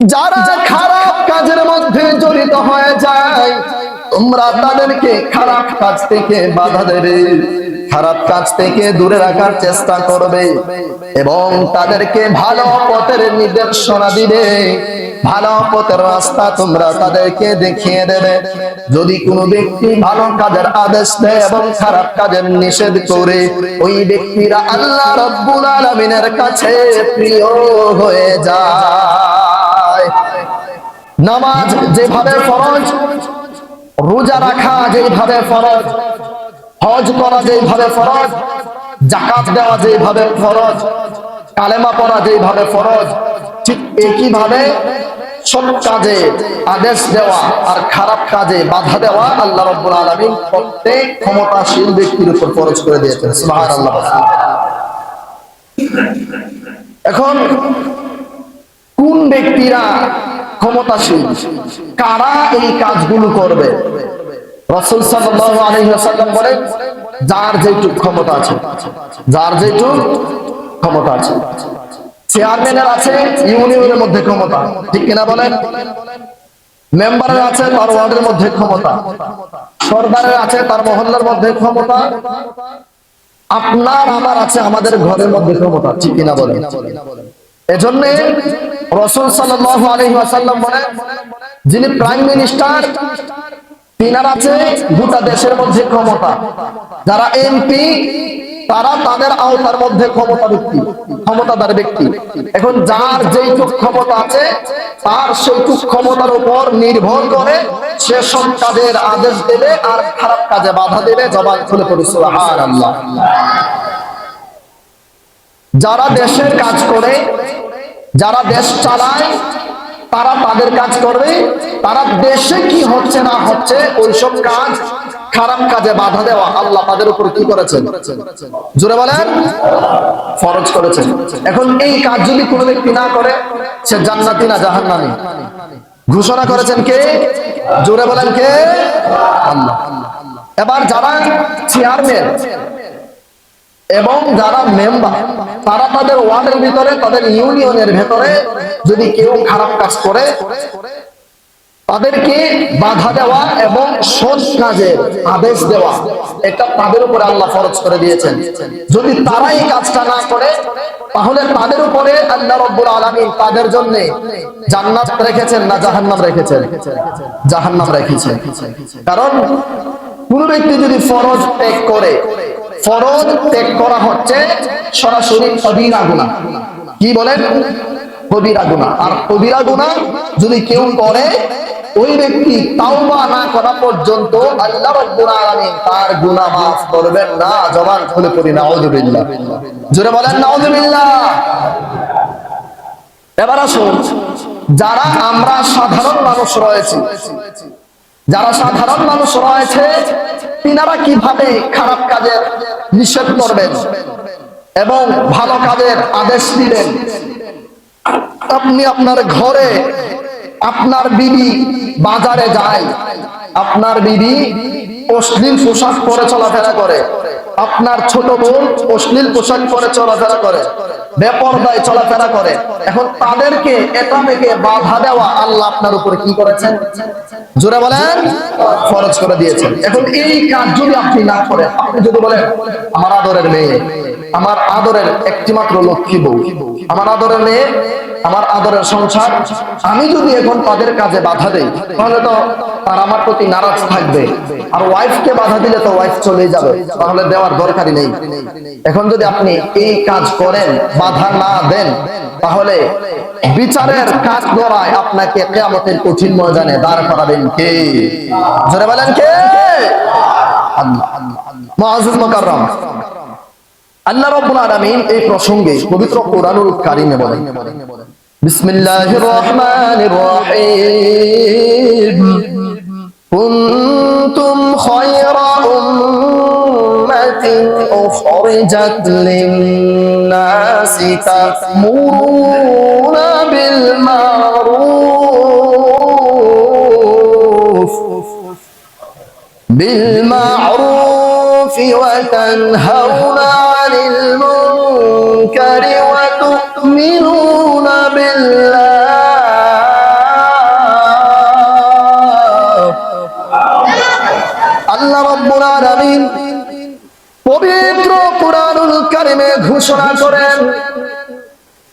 যারা খারাপ কাজের মধ্যে জড়িত হয়ে যায় তোমরা তাদেরকে খারাপ কাজ থেকে বাধা দেবে, খারাপ কাজ থেকে দূরে রাখার চেষ্টা করবে এবং তাদেরকে ভালো পথের নির্দেশনা দিবে, ভালো পথের রাস্তা তোমরা তাদেরকে দেখিয়ে দেবে। যদি কোনো ব্যক্তি ভালো কাজের আদেশ দেয় এবং খারাপ কাজের নিষেধ করে, ওই ব্যক্তিরা আল্লাহ রাব্বুল আলামিনের কাছে প্রিয় হয়ে যায়। নামাজ যেভাবে ফরজ, রোজা রাখা যেভাবে ফরজ, হজ করা যেভাবে ফরজ, যাকাত দেওয়া যেভাবে ফরজ, কালেমা পড়া যেভাবে ফরজ, ঠিক একইভাবে সৎ কাজে আদেশ দেওয়া আর খারাপ কাজে বাধা দেওয়া আল্লাহ রাব্বুল আলামিন প্রত্যেক ক্ষমতাশীল ব্যক্তির উপর ফরজ করে দিয়েছেন। সুবহানাল্লাহ। এখন কোন ব্যক্তিরা ক্ষমতাশীল, কারা এই কাজগুলো করবে? রাসূল সাল্লাল্লাহু আলাইহি ওয়াসাল্লাম বলেন, যার যেটুকু ক্ষমতা আছে, যার যেটুকু ক্ষমতা আছে। চেয়ারম্যানের আছে ইউনিয়নের মধ্যে ক্ষমতা, ঠিক কিনা বলেন? মেম্বারের আছে তার ওয়ার্ডের মধ্যে ক্ষমতা, সরদারের আছে তার মহল্লার মধ্যে ক্ষমতা, আপনার আমার আছে আমাদের ঘরের মধ্যে ক্ষমতা, ঠিক কিনা বলেন? এজন্য রাসূল সাল্লাল্লাহু আলাইহি ওয়াসাল্লাম বলেন, যিনি প্রাইম মিনিস্টার তিনার আছে গোটা দেশের মধ্যে ক্ষমতা, যারা এমপি তারা তাদের আওতার মধ্যে ক্ষমতাদার ব্যক্তি। এখন যার যেইটুক ক্ষমতা আছে তার সেইটুক ক্ষমতার উপর নির্ভর করে সে সব কাজের আদেশ দেবে আর খারাপ কাজে বাধা দেবে। জবান খুলে পড়ি সুবহানাল্লাহ। যারা দেশের কাজ করে, যারা দেশ চালায়, তারা তাদের কাজ করবে, তারা দেশে কি হচ্ছে না হচ্ছে ওইসব কাজ খারাপ কাজে বাধা দেওয়া আল্লাহ তাদের উপর কি করেছেন? জোরে বলেন, ফরজ করেছেন। এখন এই কাজ যদি কোনো ব্যক্তি না করে সে জান্নাতি না জাহান্নামী ঘোষণা করেছেন কে? জোরে বলেন কে? আল্লাহ। এবার যারা চেয়ারম্যান এবং যারা মেম্বার, তারা তাদের ওয়ার্ডের ভিতরে, তাদের ইউনিয়নের ভেতরে যদি কেউ খারাপ কাজ করে তাদেরকে বাধা দেওয়া এবং সৎ কাজে আদেশ দেওয়া, এটা তাদের উপরে আল্লাহ ফরজ করে দিয়েছেন। যদি তারা এই কাজটা না করে তাহলে তাদের উপরে আল্লাহ রাব্বুল আলামিন তাদের জন্য জান্নাত রেখেছেন না জাহান্নাম রেখেছেন? জাহান্নাম রেখেছেন। কারণ কোন ব্যক্তি যদি ফরজ ত্যাগ করে, ফরজ ত্যাগ করা হচ্ছে সরাসরি কবিরা গুনাহ। কি বলেন? কবিরা গুনাহ। আর কবিরা গুনাহ যদি কেউ করে, ওই ব্যক্তি তাওবা না করা পর্যন্ত আল্লাহ রাব্বুল আলামিন তার গুনাহ মাফ করবেন না। জবান খুলে পড়ি নাউযুবিল্লাহ। জোরে বলেন নাউযুবিল্লাহ। এবার আসুন, যারা আমরা সাধারণ মানুষ রয়েছে, যারা সাধারণ মানুষ রয়েছে তিনারা কিভাবে খারাপ কাজের নিষেধ করবেন এবং ভালো কাজের আদেশ দিবেন? আপনি আপনার ঘরে, আপনার বিবি বাজারে যায়, আপনার বিবি অশ্লীল পোশাক পরে চলাফেরা করে, আপনার ছোট বোন অশ্লীল পোশাক পরে চলাফেরা করে, বেপরদায় চলাফেরা করে। এখন তাদেরকে এটা থেকে বাধা দেওয়া আল্লাহ আপনার উপরে কি করেছেন? জোরে বলেন, ফরজ করে দিয়েছেন। এখন এই কাজ যদি আপনি না করেন, আপনি যদি বলেন আমার আদরের মেয়ে, আমার আদরের একটি মাত্র লক্ষ্মী বউ, আমার আদরের মেয়ে, আমার আদরের সংসার, আমি যদি এখন তাদের কাজে বাধা দেই তাহলে তো তারা আমার প্রতি নারাজ থাকবে, আর ওয়াইফকে বাধা দিলে তো ওয়াইফ চলে যাবে, তাহলে দেওয়ার দরকারই নেই। এখন যদি আপনি এই কাজ করেন, বাধা না দেন, তাহলে বিচারের কাজ করায় আপনাকে কিয়ামতের কঠিন ময়দানে দাঁড় করাবেন কে? জোরে বলেন কে? আল্লাহ। মুআজ্জিজ মুকাররম, আল্লাহ রাব্বুল আলামিন এই প্রসঙ্গে পবিত্র কোরআনুল কারীমে বলেন, বিসমিল্লাহির রহমানির রহিম, কুনতুম খায়রা উম্মাতিন উখরিজাত লিন-নাসি তা'মুরুনা বিল মা'রুফ ওয়া তানহাউনা আনিল মুনকারি ওয়া তু'মিনুনা বিল্লাহ কারিমে ঘোষণা করেন,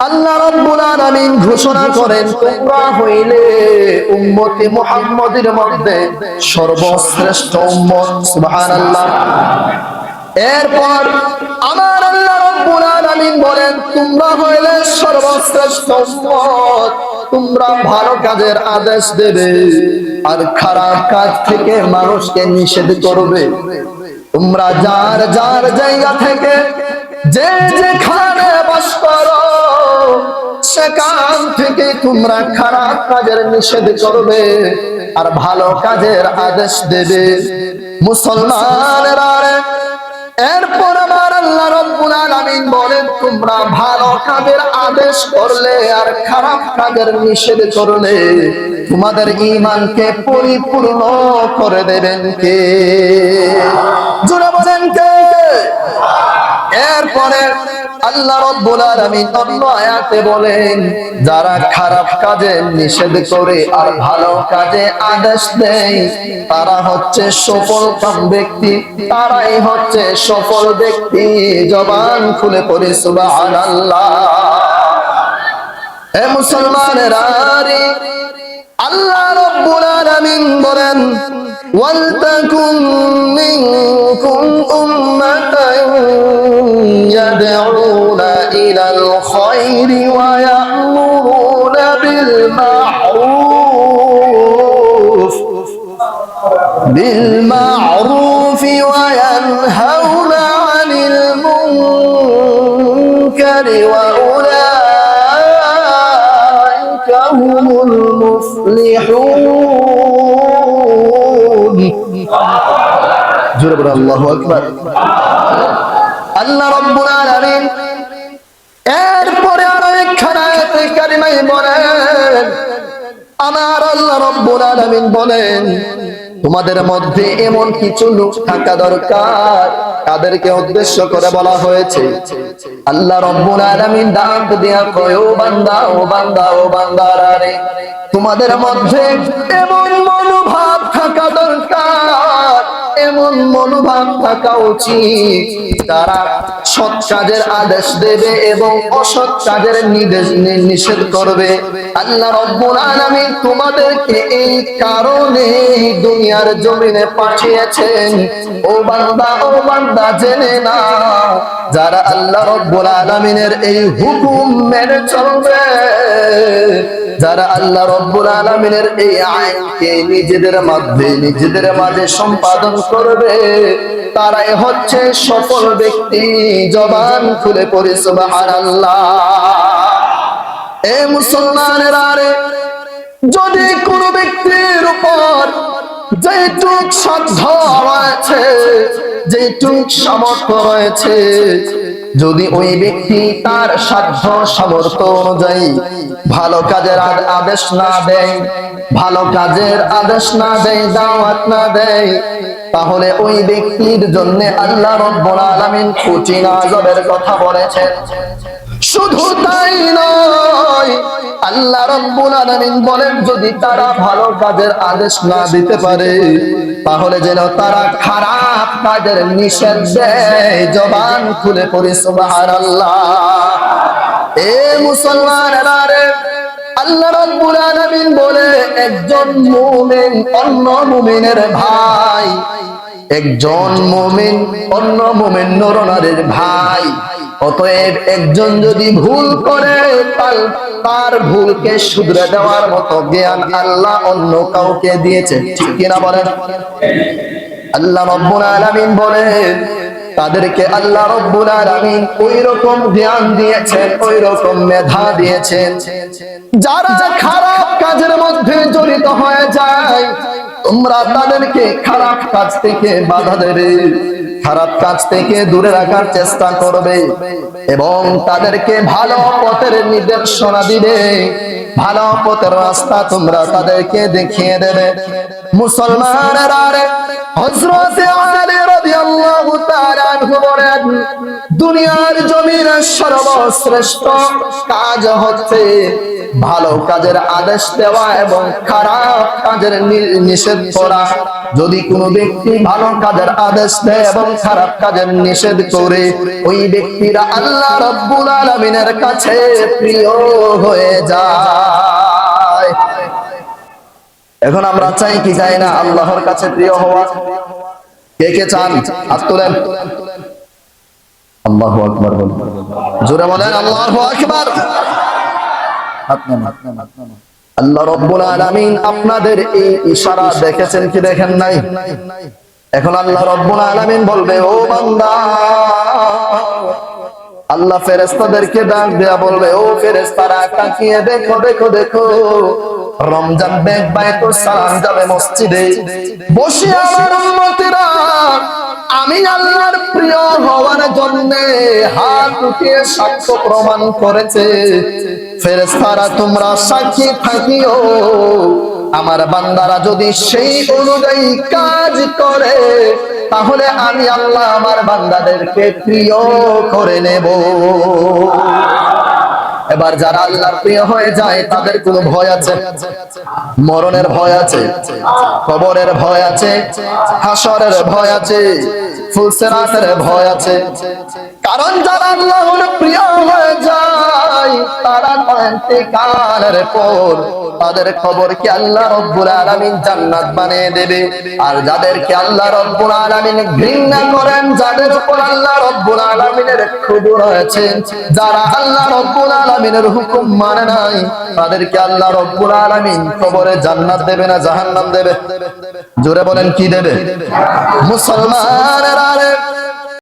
আল্লাহ রাব্বুল আলামিন ঘোষণা করেন, তোমরা হইলে উম্মতে মুহাম্মাদের মধ্যে সর্বশ্রেষ্ঠ উম্মত। সুবহানাল্লাহ। এরপর আমার আল্লাহ রাব্বুল আলামিন বলেন, তোমরা হইলে সর্বশ্রেষ্ঠ উম্মত, তোমরা ভালো কাজের আদেশ দেবে আর খারাপ কাজ থেকে মানুষকে নিষেধ করবে। তোমরা যার যার জায়গা থেকে যে যেখানে বাস করো সেখান থেকে তোমরা খারাপ কাজের নিষেধ করবে আর ভালো কাজের আদেশ দেবে। মুসলমানেরা, এরপর আমার আল্লাহ রাব্বুল আলামিন বলেন, তোমরা ভালো কাজের আদেশ করলে আর খারাপ কাজের নিষেধ করলে তোমাদের ঈমানকে পরিপূর্ণ করে দেবেন কে? জোরে বলেন কে? এরপরে আল্লাহ রাব্বুল আলামিন অন্য আয়াতে বলেন, যারা খারাপ কাজে নিষেধ করে আর ভালো কাজে আদেশ দেয় তারা হচ্ছে সফলকাম ব্যক্তি, তারাই হচ্ছে সফল ব্যক্তি। জবান খুলে পড়ে সুবহানাল্লাহ। হে মুসলমানেরা, আল্লাহ রাব্বুল আলামিন বলেন, ওয়ালতাকুম মিনকুম উম্মাতান ইয়াদউনা ইলাল খায়রি ওয়া ইয়া'মুরুনা বিল মা'রুফ ওয়া ইয়ানহাউনা আনিল মুনকারি ওয়া উলাইকা হুমুল মুফলিহুন। জোরে বলো আল্লাহু আকবার। আল্লাহ রাব্বুল আলামিন এরপরে আরো একখানা আয়াতে কারিমায় বলেন, আমার আল্লাহ রাব্বুল আলামিন বলেন, তোমাদের মধ্যে এমন কিছু লোক থাকা দরকার, তাদেরকে উদ্দেশ্য করে বলা হয়েছে। আল্লাহ রাব্বুল আলামিন ডাক দিয়া কয়, ও বান্দা, ও বান্দা, ও বান্দারা রে, তোমাদের মধ্যে এমন মনোভাব থাকা দরকার, এমন মনোভাব থাকা উচিত তারা সৎ কাজের আদেশ দেবে এবং অসৎ কাজের নিষেধ করবে। আল্লাহ রাব্বুল আলামিন তোমাদেরকে এই কারণে দুনিয়ার জমিনে পাঠিয়েছেন। ও বান্দা, ও বান্দা, জেনে নাও, যারা আল্লাহ রাব্বুল আলামিনের এই হুকুম মেনে চলবে, যারা আল্লাহ রাব্বুল আলামিনের এই আইনকে নিজেদের মাঝে সম্পাদন করবে, তারাই হচ্ছে সফল ব্যক্তি। জবান খুলে পড়ে সুবহানাল্লাহ। এ মুসলমানেরা, যদি কোন ব্যক্তির উপর যেটুক সাধ্য রয়েছে, যেটুক সামর্থ্য রয়েছে, যদি ওই ব্যক্তি তার সাধ্য সামর্থ্য অনুযায়ী ভালো কাজের আদেশ না দেয়, ভালো কাজের আদেশ না দেয়, দাওয়াত না দেয়, তাহলে ওই ব্যক্তির জন্য আল্লাহ রাব্বুল আলামিন কঠিন আযাবের কথা বলেছেন। শুধু তাই নয়, আল্লাহ রাব্বুল আলামিন বলেন, যদি তারা ভালো কাজের আদেশ না দিতে পারে তাহলে যেন তারা খারাপ কাজের নিষেধ দেয়। জবান খুলে পড়ে সুবহানাল্লাহ। এ মুসলমানেরা, আল্লাহ রাব্বুল আলামিন বলে, একজন মুমিন অন্য মুমিনের ভাই, একজন মুমিন অন্য মুমিন নরনারীর ভাই। অতএব একজন যদি ভুল করে তার ভুলকে শুধরে দেওয়ার মতো জ্ঞান আল্লাহ অন্য কাউকে দিয়েছেন, ঠিক কিনা বলেন? আল্লাহ রাব্বুল আলামিন বলেন, তাদেরকে আল্লাহ রাব্বুল আলামিন ওই রকম জ্ঞান দিয়েছেন, ওই রকম মেধা দিয়েছেন। যারা খারাপ কাজের মধ্যে জড়িত হয়ে যায়, তোমরা তাদেরকে খারাপ কাজ থেকে বাধা দেবে, খারাপ কাজ থেকে দূরে রাখার চেষ্টা করবে এবং তাদেরকে ভালো পথের নির্দেশনা দিবে, ভালো পথের রাস্তা তোমরা তাদেরকে দেখিয়ে দেবে। মুসলমানেরা, হযরত আলী রাদিয়াল্লাহু তাআলা আনহু বলেন, দুনিয়ার জমিনের সর্বশ্রেষ্ঠ কাজ হচ্ছে ভালো কাজের আদেশ দেওয়া এবং খারাপ কাজের নিষেধ করা। যদি কোনো ব্যক্তি ভালো কাজের আদেশ দেয় এবং খারাপ কাজের নিষেধ করে, ওই ব্যক্তিরা আল্লাহ রাব্বুল আলামিনের কাছে প্রিয় হয়ে যায়। এখন আমরা চাই কি চাই না আল্লাহর কাছে প্রিয় হওয়া? কে কে চান হাত তোলেন। আল্লাহু আকবার বলেন, জোরে বলেন আল্লাহু আকবার। আল্লাহ রাব্বুল আলামিন আপনাদের এই ইশারা দেখেছেন কি দেখেন নাই? এখন আল্লাহ রাব্বুল আলামিন বলবে, ও বান্দা, আল্লাহ ফেরেশতাদেরকে ডাক দেয়া বলবে, ও ফেরেশতারা তাকিয়ে দেখো দেখো দেখো, রমজান বেগ বাইতুস সালাম যাবে মসজিদে বসে আমার উম্মতেরা আমি আল্লাহর প্রিয় হওয়ার জন্য হাত উঠিয়ে সাক্ষ্য প্রমাণ করেছে। ফেরেশতারা তোমরা সাক্ষী থাকিও, আমার বান্দারা যদি সেই অনুযায়ী কাজ করে তাহলে আমি আল্লাহ আমার বান্দাদেরকে প্রিয় করে নেব। এবার যারা আল্লাহর প্রিয় হয়ে যায় তাদের কোনো ভয় আছে? মরণের ভয় আছে, কবরের ভয় আছে, হাসরের ভয় আছে, ফুলসিরাতের ভয় আছে। কারণ যারা আল্লাহর প্রিয় হয়ে যায় তারা ইন্তেকালের পর তাদের কবরকে আল্লাহ রাব্বুল আলামিন জান্নাত বানিয়ে দেবে। আর যাদেরকে আল্লাহ রাব্বুল আলামিন ঘৃণা করেন, যাদের উপর আল্লাহ রাব্বুল আলামিনের ক্ষোভ রয়েছে, যারা আল্লাহ রাব্বুল আলামিনের হুকুম মানে নাই, তাদেরকে আল্লাহ রাব্বুল আলামিন কবরে জান্নাত দেবে না জাহান্নাম দেবে? জোরে বলেন কি দেবে? মুসলমানেরা রে,